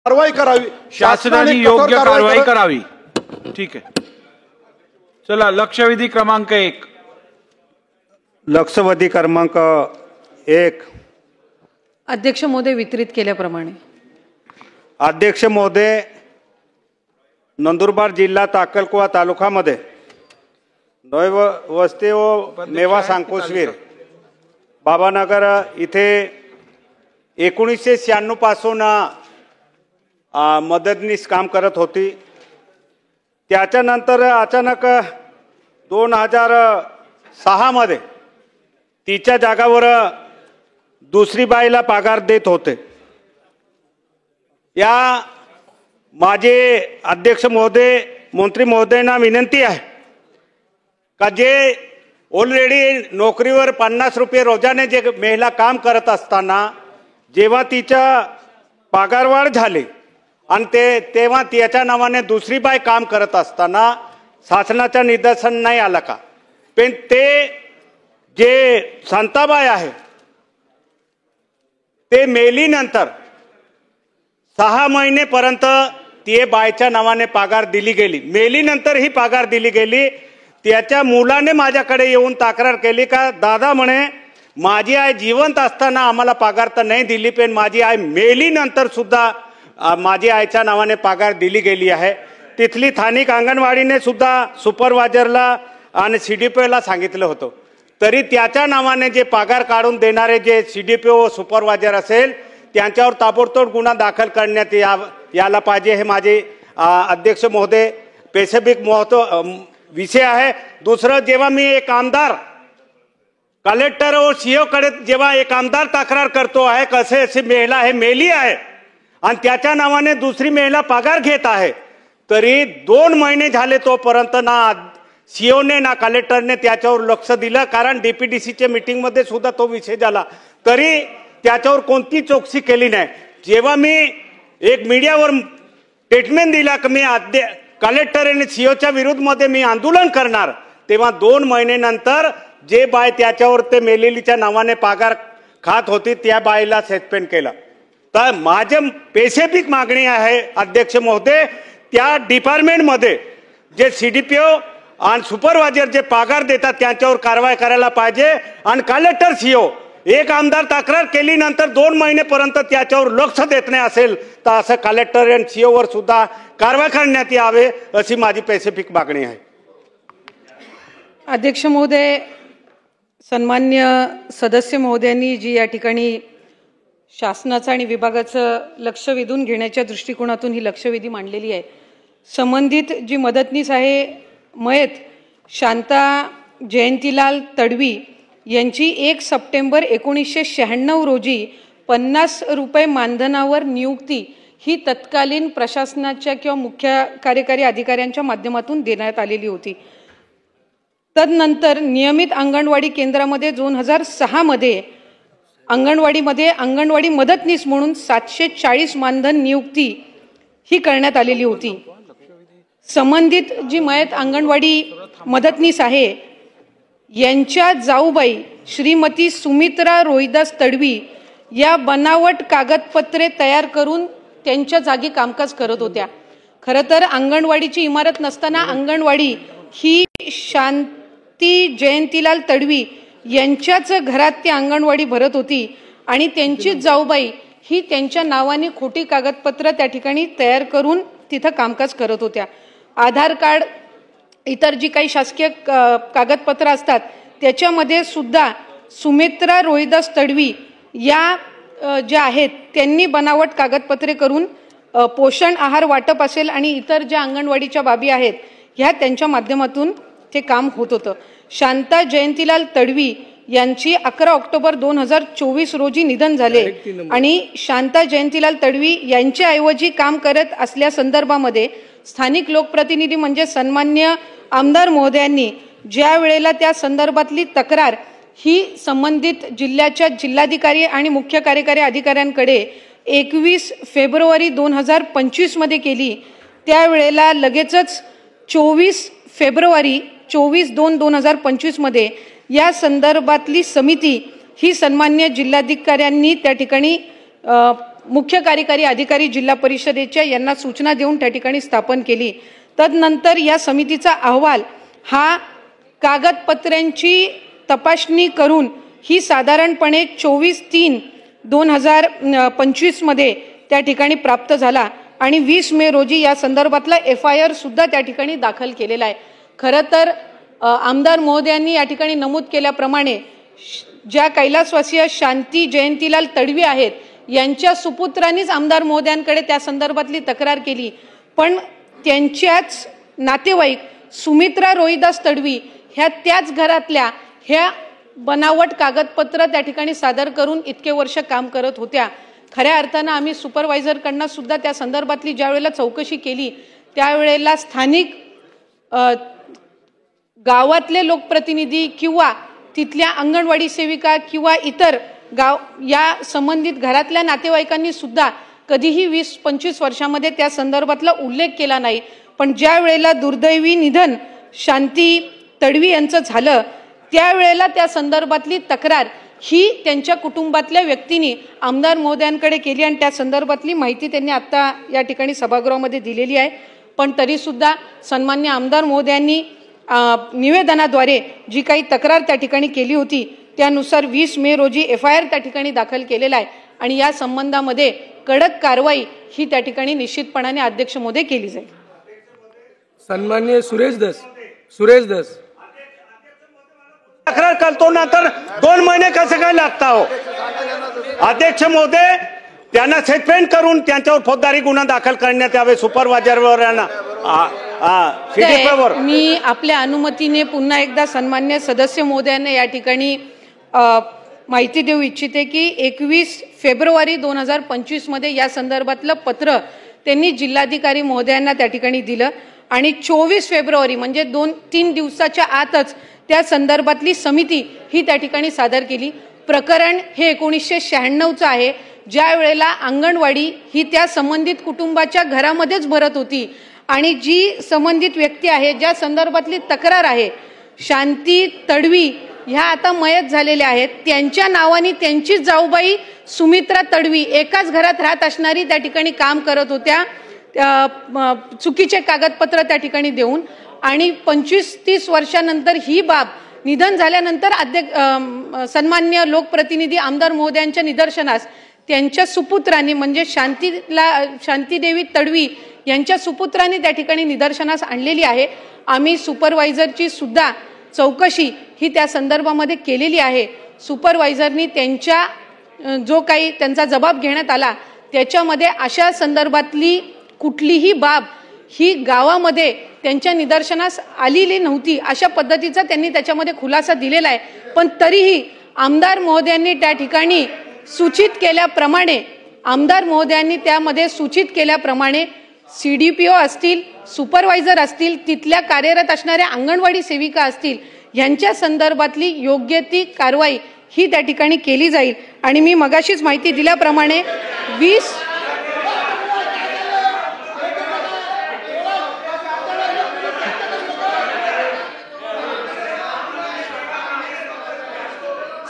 कारवाई करावी, शासनाने योग्य कारवाई करावी। ठीक आहे, चला लक्षवेधी क्रमांक 1। लक्षवेधी क्रमांक 1। अध्यक्ष महोदय, वितरित केल्याप्रमाणे अध्यक्ष महोदय, नंदुरबार जिल्हा अक्कलकोवा तालुक्यामध्ये नवी वस्ती व नेवास अंकुशवीर बाबानगर इथे 1996 पासून मदतनीस काम करत होती। त्याच्यानंतर अचानक 2006 मध्ये तिच्या जागावर दुसरी बाईला पगार देत होते। या माझे अध्यक्ष महोदय, मंत्री महोदयांना विनंती आहे का जे ऑलरेडी नोकरीवर 50 रुपये रोजाने जे महिला काम करत असताना जेव्हा तिच्या पगारवाढ झाली आणि तेव्हा त्याच्या नावाने दुसरी बाई काम करत असताना शासनाच्या निदर्शन नाही आलं का? पण ते जे शांताबाई आहे ते मेलीनंतर 6 महिनेपर्यंत ते बायच्या नावाने पगार दिली गेली। मेलीनंतर ही पगार दिली गेली। त्याच्या मुलाने माझ्याकडे येऊन तक्रार केली का दादा म्हणे माझी आई जिवंत असताना आम्हाला पगार तर नाही दिली, पण माझी आई मेलीनंतर सुद्धा माझी आईच्या नावाने पगार दिली गेली आहे। तिथली स्थानिक अंगणवाडीने सुद्धा सुपरवायझरला आणि सीडीपीओला सांगितलं होतं, तरी त्याच्या नावाने जे पगार काढून देणारे जे सीडीपीओ सुपरवायझर असेल त्यांच्यावर ताबडतोब गुन्हा दाखल करण्यात यायला पाहिजे। हे माझे अध्यक्ष महोदय स्पेसिफिक विषय आहे। दुसरं, जेव्हा मी एक आमदार कलेक्टर व सीओ कडे जेव्हा एक आमदार तक्रार करतो आहे कसे अशी महिला हे मेली आहे आणि त्याच्या नावाने दुसरी महिला पगार घेत आहे, तरी 2 महिने झाले तोपर्यंत ना सीओने ना कलेक्टरने त्याच्यावर लक्ष दिलं। कारण डीपीडीसीच्या मीटिंग मध्ये सुद्धा तो विषय झाला, तरी त्याच्यावर कोणती चौकशी केली नाही। जेव्हा मी एक मीडियावर स्टेटमेंट दिला की मी कलेक्टर आणि सीओच्या विरुद्धमध्ये मी आंदोलन करणार, तेव्हा 2 महिन्यानंतर जे बाय त्याच्यावर ते मेलेलीच्या नावाने पगार खात होती त्या बाईला सस्पेंड केलं। तर माझे स्पेसिफिक मागणी आहे अध्यक्ष महोदय, त्या डिपार्टमेंटमध्ये जे सीडीपीओ आणि सुपरवायझर जे पगार देतात त्यांच्यावर कारवाई करायला पाहिजे। आणि कलेक्टर सीओ एक आमदार तक्रार केली नंतर 2 महिनेपर्यंत त्याच्यावर लक्ष देत नाही असेल तर असं कलेक्टर आणि सीओवर सुद्धा कारवाई करण्यात यावे अशी माझी स्पेसिफिक मागणी आहे। अध्यक्ष महोदय, सन्मान्य सदस्य महोदयांनी जी या ठिकाणी शासनाचं आणि विभागाचं लक्ष वेधून घेण्याच्या दृष्टिकोनातून ही लक्षवेधी मांडलेली आहे। संबंधित जी मदतनीस आहे मयत शांता जयंतीलाल तडवी यांची 1 सप्टेंबर 1996 रोजी 50 रुपये मानधनावर नियुक्ती ही तत्कालीन प्रशासनाच्या किंवा मुख्य कार्यकारी अधिकाऱ्यांच्या माध्यमातून देण्यात आलेली होती। तदनंतर नियमित अंगणवाडी केंद्रामध्ये 2006 मध्ये अंगणवाडी मदतनीस म्हणून 740 मानधन नियुक्ती ही करण्यात आलेली होती। संबंधित जी मयत अंगणवाडी मदतनीस आहे यांच्या जाऊबाई श्रीमती सुमित्रा रोहिदास तडवी या बनावट कागदपत्रे तयार करून त्यांच्या जागी कामकाज करत होत्या। खरं तर अंगणवाडीची इमारत नसताना अंगणवाडी ही शांती जयंतीलाल तडवी यांच्याच घरात ती अंगणवाडी भरत होती आणि त्यांची जाऊबाई ही त्यांच्या नावाने खोटी कागदपत्र त्या ठिकाणी तयार करून तिथं कामकाज करत होत्या। आधार कार्ड इतर जी काही शासकीय कागदपत्र असतात त्याच्यामध्ये सुद्धा सुमित्रा रोहिदास तडवी या ज्या आहेत त्यांनी बनावट कागदपत्रे करून पोषण आहार वाटप असेल आणि इतर ज्या अंगणवाडीच्या बाबी आहेत ह्या त्यांच्या माध्यमातून ते काम होत होतं। शांता जयंतीलाल तडवी यांची 11 ऑक्टोबर 2024 रोजी निधन झाले आणि शांता जयंतीलाल तडवी यांच्याऐवजी काम करत असल्या संदर्भामध्ये स्थानिक लोकप्रतिनिधी म्हणजे सन्मान्य आमदार महोदयांनी ज्या वेळेला त्या संदर्भातली तक्रार ही संबंधित जिल्ह्याच्या जिल्हाधिकारी आणि मुख्य कार्यकारी अधिकाऱ्यांकडे 21 फेब्रुवारी 2025 मध्ये केली, त्यावेळेला लगेचच 24 फेब्रुवारी 24/2/2025 मध्ये या संदर्भातली समिती ही सन्मान्य जिल्हाधिकाऱ्यांनी त्या ठिकाणी मुख्य कार्यकारी अधिकारी जिल्हा परिषदेच्या यांना सूचना देऊन त्या ठिकाणी स्थापन केली। तदनंतर या समितीचा अहवाल हा कागदपत्रांची तपासणी करून ही साधारणपणे 24/3/2025 मध्ये त्या ठिकाणी प्राप्त झाला आणि 20 मे रोजी या संदर्भातला FIR सुद्धा त्या ठिकाणी दाखल केलेला आहे। खरं तर आमदार महोदयांनी या ठिकाणी नमूद केल्याप्रमाणे ज्या कैलासवासीय शांती जयंतीलाल तडवी आहेत यांच्या सुपुत्रांनीच आमदार महोदयांकडे त्या संदर्भातली तक्रार केली, पण त्यांच्याच नातेवाईक सुमित्रा रोहिदास तडवी ह्या त्याच घरातल्या ह्या बनावट कागदपत्र त्या ठिकाणी सादर करून इतके वर्ष काम करत होत्या। खऱ्या अर्थानं आम्ही सुपरवायझरकडनं सुद्धा त्या संदर्भातली ज्या वेळेला चौकशी केली त्यावेळेला स्थानिक गावातले लोकप्रतिनिधी किंवा तिथल्या अंगणवाडी सेविका किंवा इतर गाव या संबंधित घरातल्या नातेवाईकांनी सुद्धा कधीही 20-25 वर्षामध्ये त्या संदर्भातला उल्लेख केला नाही। पण ज्या वेळेला दुर्दैवी निधन शांती तडवी यांचं झालं त्यावेळेला त्या संदर्भातली तक्रार ही त्यांच्या कुटुंबातल्या व्यक्तींनी आमदार महोदयांकडे केली आणि त्या संदर्भातली माहिती त्यांनी आता या ठिकाणी सभागृहामध्ये दिलेली आहे। पण तरी सुद्धा सन्मान्य आमदार महोदयांनी निवेदनाद्वारे जी काही तक्रार त्या ठिकाणी केली होती त्यानुसार 20 मे रोजी FIR त्या ठिकाणी दाखल केलेला आहे आणि या संबंधामध्ये कडक कारवाई ही त्या ठिकाणी निश्चितपणाने अध्यक्ष महोदय केली जाईल। सन्मान्य सुरेश दस तक्रार करतो ना तर 2 महिने कसं काय लागता हो? अध्यक्ष महोदय त्यांना सस्पेंड करून त्यांच्यावर फौजदारी गुन्हा दाखल करण्यात यावे सुपरवायझरवर। मी आपल्या अनुमतीने पुन्हा एकदा सन्मान्य सदस्य महोदयांना या ठिकाणी माहिती देऊ इच्छिते की 21 फेब्रुवारी 2025 मध्ये या संदर्भातलं पत्र त्यांनी जिल्हाधिकारी महोदयांना त्या ठिकाणी दिलं आणि 24 फेब्रुवारी म्हणजे 2-3 दिवसाच्या आतच त्या संदर्भातली समिती ही त्या ठिकाणी सादर केली। प्रकरण हे 1996चं आहे, ज्या वेळेला अंगणवाडी ही त्या संबंधित कुटुंबाच्या घरामध्येच भरत होती आणि जी संबंधित व्यक्ती आहे ज्या संदर्भातली तक्रार आहे शांती तडवी ह्या आता मयत झालेल्या आहेत, त्यांच्या नावाने त्यांची जाऊबाई सुमित्रा तडवी एकाच घरात राहत असणारी त्या ठिकाणी काम करत होत्या चुकीचे कागदपत्र त्या ठिकाणी देऊन आणि 25-30 वर्षानंतर ही बाब निधन झाल्यानंतर सन्मान्य लोकप्रतिनिधी आमदार महोदयांच्या निदर्शनास त्यांच्या सुपुत्रांनी म्हणजे शांतीदेवी तडवी यांच्या सुपुत्रांनी त्या ठिकाणी निदर्शनास आणलेली आहे। आम्ही सुपरवायझरची सुद्धा चौकशी ही त्या संदर्भामध्ये केलेली आहे। सुपरवायझरनी त्यांच्या जो काही त्यांचा जबाब घेण्यात आला त्याच्यामध्ये अशा संदर्भातली कुठलीही बाब ही गावामध्ये त्यांच्या निदर्शनास आलेली नव्हती अशा पद्धतीचा त्यांनी त्याच्यामध्ये खुलासा दिलेला आहे। पण तरीही आमदार महोदयांनी त्या ठिकाणी सूचित केल्याप्रमाणे त्यामध्ये सूचित केल्याप्रमाणे CDPO असतील सुपरवायझर असतील तिथल्या कार्यरत असणाऱ्या अंगणवाडी सेविका असतील यांच्या संदर्भातली योग्य ती कारवाई ही त्या ठिकाणी केली जाईल आणि मी मगाशीच माहिती दिल्याप्रमाणे 20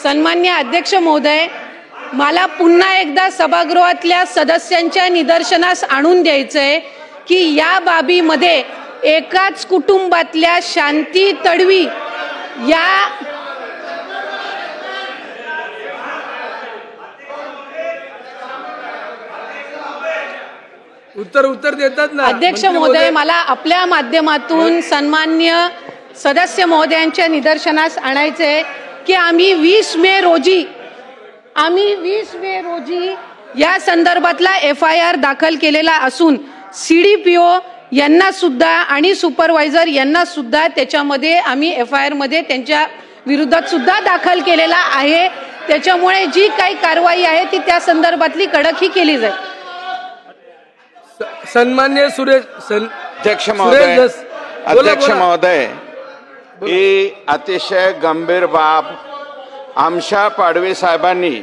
सन्मान्य अध्यक्ष महोदय मला पुन्हा एकदा सभागृहातल्या सदस्यांच्या निदर्शनास आणून द्यायचंय की या बाबीमध्ये एकाच कुटुंबातल्या शांती तडवी या उत्तर देतात ना अध्यक्ष महोदय मला आपल्या माध्यमातून सन्मान्य सदस्य महोदयांच्या निदर्शनास आणायचंय की आम्ही 20 मे रोजी या संदर्भातला FIR दाखल केलेला असून CDPO यांना सुद्धा आणि सुपरवायझर यांना सुद्धा त्याच्यामध्ये आम्ही FIR मध्ये त्यांच्या विरोधात सुद्धा दाखल केलेला आहे। त्याच्यामुळे जी काही कारवाई आहे ती त्या संदर्भातली कडक ही केली जाईल। सन्मान्य अध्यक्ष महोदय ही अतिशय गंभीर बाब आमशा पाडवी साहेबांनी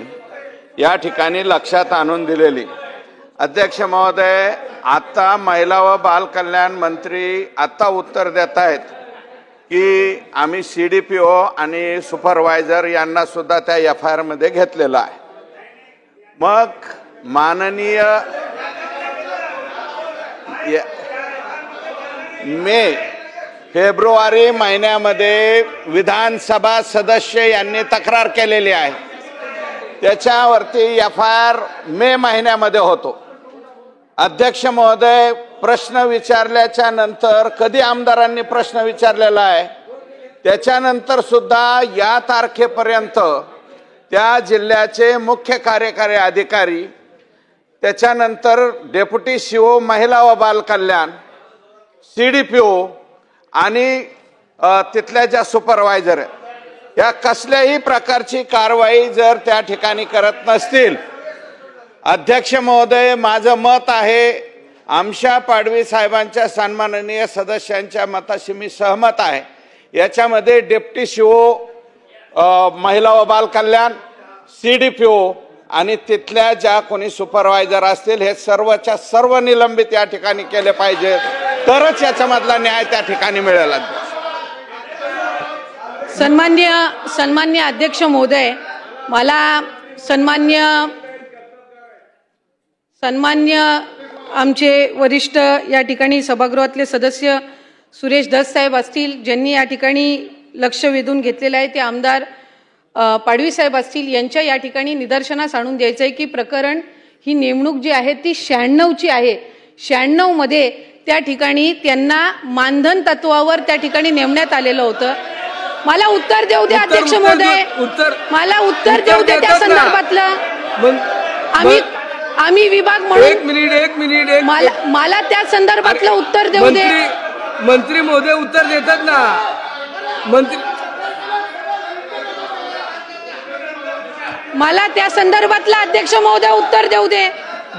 या ठिकाणी लक्षात आणून दिलेली। अध्यक्ष महोदय आता महिला व बाल कल्याण मंत्री आता उत्तर देत आहेत की आम्ही CDPO आणि सुपरवायझर यांना सुद्धा त्या FIR मध्ये घेतलेला आहे। मग माननीय फेब्रुवारी महिन्यामध्ये विधानसभा सदस्य यांनी तक्रार केलेली आहे. त्याच्यावरती FIR मे महिन्यामध्ये होतो. अध्यक्ष महोदय, प्रश्न विचारल्याच्या नंतर कधी आमदारांनी प्रश्न विचारलेला आहे, त्याच्यानंतर सुद्धा या तारखेपर्यंत त्या जिल्ह्याचे मुख्य कार्यकारी अधिकारी, त्याच्यानंतर डेप्युटी CO महिला व बाल कल्याण, CDPO आणि तिथल्या ज्या सुपरवायझर आहेत, या कसल्याही प्रकारची कारवाई जर त्या ठिकाणी करत नसतील, अध्यक्ष महोदय, माझं मत आहे, आमशा पाडवी साहेबांच्या सन्माननीय सदस्यांच्या मताशी मी सहमत आहे. याच्यामध्ये डेप्युटी CO महिला व बाल कल्याण, CDPO आणि तिथल्या ज्या कोणी सुपरवायझर असतील, हे सर्वच्या सर्व निलंबित या ठिकाणी केले पाहिजे, तरच याच्यामधला न्याय त्या ठिकाणी मिळेल. सन्मान्य अध्यक्ष महोदय, मला सन्मान्य आमचे वरिष्ठ या ठिकाणी सभागृहातले सदस्य सुरेश धस साहेब असतील, ज्यांनी या ठिकाणी लक्ष वेधून घेतलेलं आहे, ते आमदार पाडवी साहेब असतील, यांच्या या ठिकाणी निदर्शनास आणून द्यायचं आहे की प्रकरण ही नेमणूक जी आहे ती 96ची आहे. 96 मध्ये त्या ठिकाणी त्यांना मानधन तत्वावर त्या ठिकाणी नेमण्यात आलेलं होतं. मला उत्तर देऊ द्या अध्यक्ष महोदय, मला उत्तर देऊ द्या त्या संदर्भातलं. आम्ही विभाग म्हणून एक मिनिट मला त्या संदर्भातलं उत्तर देऊ दे. मंत्री महोदय उत्तर देतात ना. मला त्या संदर्भातलं अध्यक्ष महोदय उत्तर देऊ दे.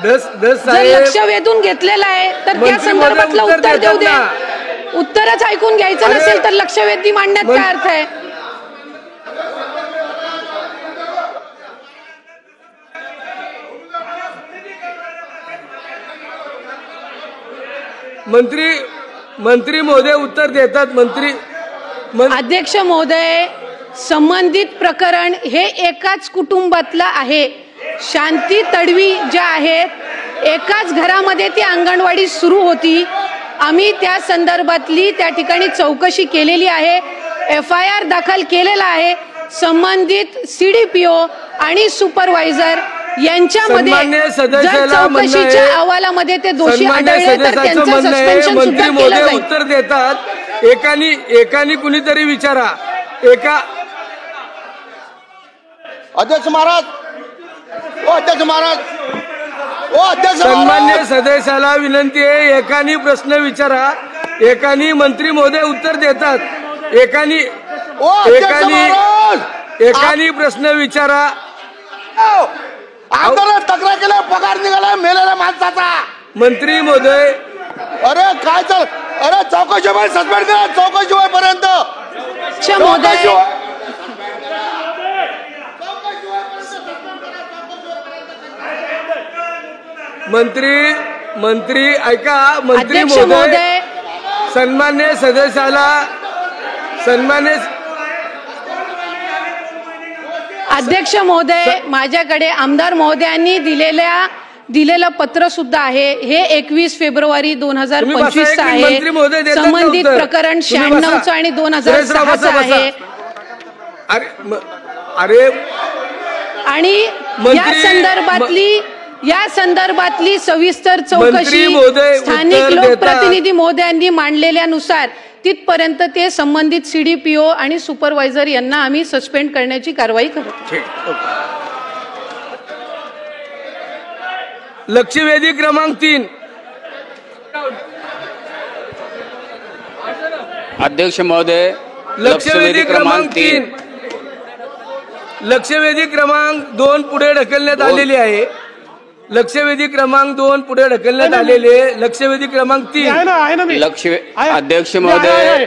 जर लक्ष वेधून घेतलेलं आहे तर त्या संदर्भातलं उत्तर देऊ दे. उत्तरच ऐकून घ्यायचं नसेल तर लक्ष वेधी मांडण्यात काय अर्थ आहे? मंत्री महोदय उत्तर देतात. अध्यक्ष महोदय, संबंधित प्रकरण हे एकाच कुटुंबातलं आहे. शांती तडवी ज्या आहेत, एकाच घरामध्ये ती अंगणवाडी सुरू होती. आम्ही त्या संदर्भातली त्या ठिकाणी चौकशी केलेली आहे, FIR दाखल केलेला आहे. संबंधित CDPO आणि सुपरवायझर यांच्यामध्ये जर चौकशीच्या अहवालामध्ये ते दोषी आढळले तर त्यांचं सस्पेन्शन सुद्धा केलं जाईल. उत्तर देतात. एकानी कुणीतरी विचारा. अध्यक्ष महाराज, सन्मान्य सदस्याला विनंती आहे, एकानी प्रश्न विचारा. एकानी मंत्री महोदय उत्तर देतात. एकानी प्रश्न विचारा. तक्रार केल्या, पगार निघाला मेलेल्या माणसाचा. मंत्री महोदय, अरे काय चाल, अरे चौकशी सस्पेंड करा, चौकशी होईपर्यंत. मंत्री ऐका. मंत्री महोदय, सन्मान्य सदस्याला अध्यक्ष महोदय, माझ्याकडे आमदार महोदयांनी दिलेलं पत्र सुद्धा आहे. हे 21 फेब्रुवारी 2025 आहे. संबंधित प्रकरण 96चं आणि 2006चं आहे. आणि या संदर्भातली सविस्तर चौकशी स्थानिक लोकप्रतिनिधी महोदयांनी मांडलेल्यानुसार तिथपर्यंत ते संबंधित CDPO आणि सुपरवायझर यांना आम्ही सस्पेंड करण्याची कारवाई करतो. लक्षवेधी क्रमांक 3. अध्यक्ष महोदय, लक्षवेधी क्रमांक 3. लक्षवेधी क्रमांक 2 पुढे ढकलण्यात आलेली आहे. लक्षवेधी क्रमांक 2 पुढे ढकलण्यात आलेले. लक्षवेधी क्रमांक 3. अध्यक्ष महोदय,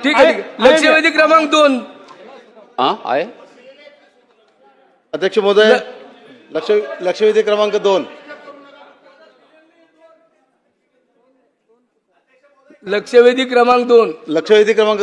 ठीक आहे. लक्षवेधी क्रमांक 2 आहे. अध्यक्ष महोदय, लक्षवेधी क्रमांक 2. लक्षवेधी क्रमांक 2. लक्षवेधी क्रमांक